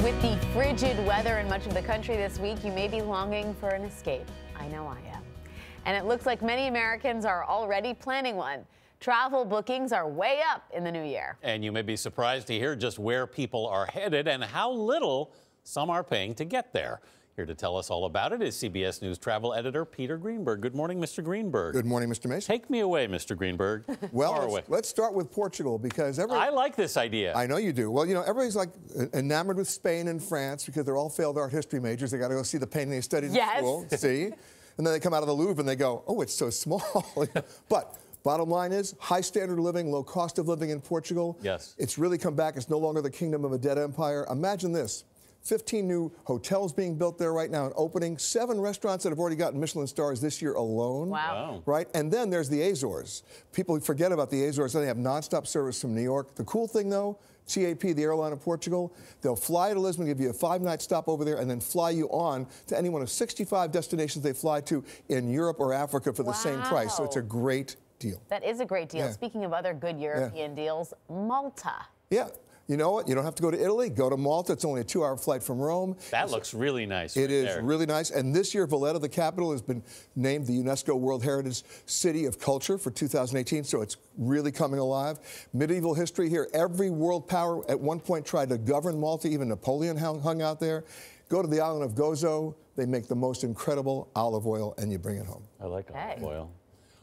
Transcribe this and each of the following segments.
With the frigid weather in much of the country this week, you may be longing for an escape. I know I am. And it looks like many Americans are already planning one. Travel bookings are way up in the new year. And you may be surprised to hear just where people are headed and how little some are paying to get there. Here to tell us all about it is CBS News travel editor Peter Greenberg. Good morning, Mr. Greenberg. Good morning, Mr. Mason. Take me away, Mr. Greenberg. Well, let's start with Portugal because I like this idea. I know you do. Well, you know, everybody's like enamored with Spain and France because they're all failed art history majors. They got to go see the painting they studied in school. See? And then they come out of the Louvre and they go, oh, it's so small. But bottom line is high standard of living, low cost of living in Portugal. Yes. It's really come back. It's no longer the kingdom of a dead empire. Imagine this. 15 new hotels being built there right now and opening. 7 restaurants that have already gotten Michelin stars this year alone. Wow. Right? And then there's the Azores. People forget about the Azores. They have nonstop service from New York. The cool thing, though, TAP, the airline of Portugal, they'll fly to Lisbon, give you a 5-night stop over there, and then fly you on to any one of 65 destinations they fly to in Europe or Africa for the same price. So it's a great deal. That is a great deal. Yeah. Speaking of other good European deals, Malta. Yeah. You know what? You don't have to go to Italy. Go to Malta. It's only a 2-hour flight from Rome. That looks really nice. It is really nice. And this year, Valletta, the capital, has been named the UNESCO World Heritage City of Culture for 2018. So it's really coming alive. Medieval history here. Every world power at one point tried to govern Malta. Even Napoleon hung out there. Go to the island of Gozo. They make the most incredible olive oil, and you bring it home. I like olive oil.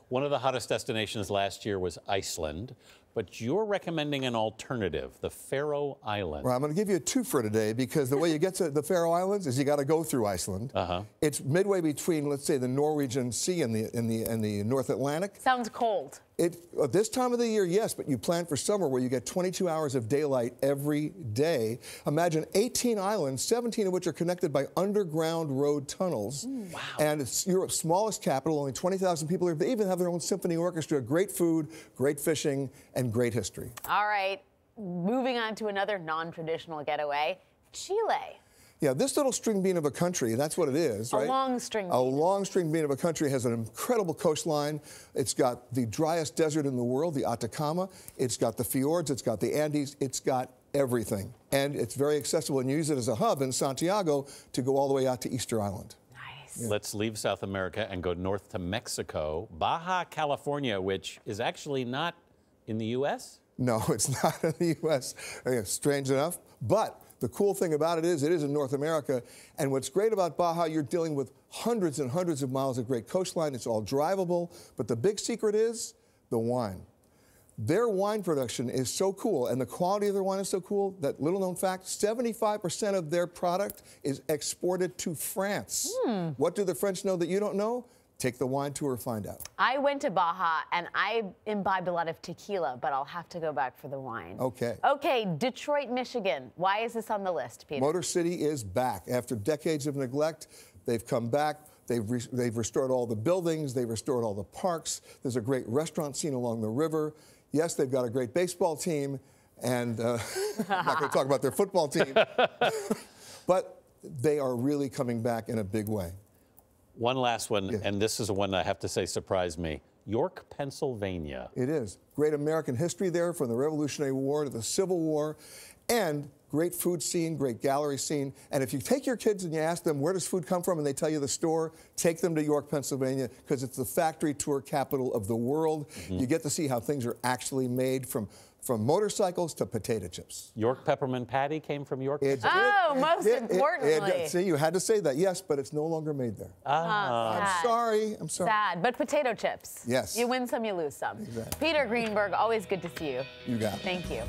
One of the hottest destinations last year was Iceland, but you're recommending an alternative, the Faroe Islands. Well, I'm going to give you a twofer today because the way you get to the Faroe Islands is you got to go through Iceland. It's midway between, let's say, the Norwegian Sea and the North Atlantic. Sounds cold. This time of the year, yes, but you plan for summer where you get 22 hours of daylight every day. Imagine 18 islands, 17 of which are connected by underground road tunnels. Wow. And it's Europe's smallest capital, only 20,000 people here. They even have their own symphony orchestra, great food, great fishing, and great history. All right, moving on to another non-traditional getaway, Chile. Yeah, this little string bean of a country, that's what it is, right? A long string bean. A long string bean of a country has an incredible coastline. It's got the driest desert in the world, the Atacama. It's got the fjords. It's got the Andes. It's got everything. And it's very accessible, and you use it as a hub in Santiago to go all the way out to Easter Island. Nice. Yeah. Let's leave South America and go north to Mexico, Baja California, which is actually not in the U.S.? No, it's not in the U.S., strange enough. But the cool thing about it is in North America. And what's great about Baja, you're dealing with hundreds and hundreds of miles of great coastline. It's all drivable. But the big secret is the wine. Their wine production is so cool, and the quality of their wine is so cool that, little known fact, 75% of their product is exported to France. What do the French know that you don't know? Take the wine tour, find out. I went to Baja, and I imbibed a lot of tequila, but I'll have to go back for the wine. Okay. Okay, Detroit, Michigan. Why is this on the list, Peter? Motor City is back. After decades of neglect, they've come back. They've restored all the buildings. They've restored all the parks. There's a great restaurant scene along the river. Yes, they've got a great baseball team, and I'm not going to talk about their football team. But they are really coming back in a big way. One last one, and this is one I have to say surprised me. York, Pennsylvania. It is. Great American history there from the Revolutionary War to the Civil War, and great food scene, great gallery scene. And if you take your kids and you ask them, where does food come from, and they tell you the store, take them to York, Pennsylvania, because it's the factory tour capital of the world. You get to see how things are actually made, from motorcycles to potato chips. York peppermint patty came from York? Most importantly. See, you had to say that, yes, but it's no longer made there. I'm sorry. Sad, but potato chips. Yes. You win some, you lose some. Exactly. Peter Greenberg, always good to see you. You got it. Thank you.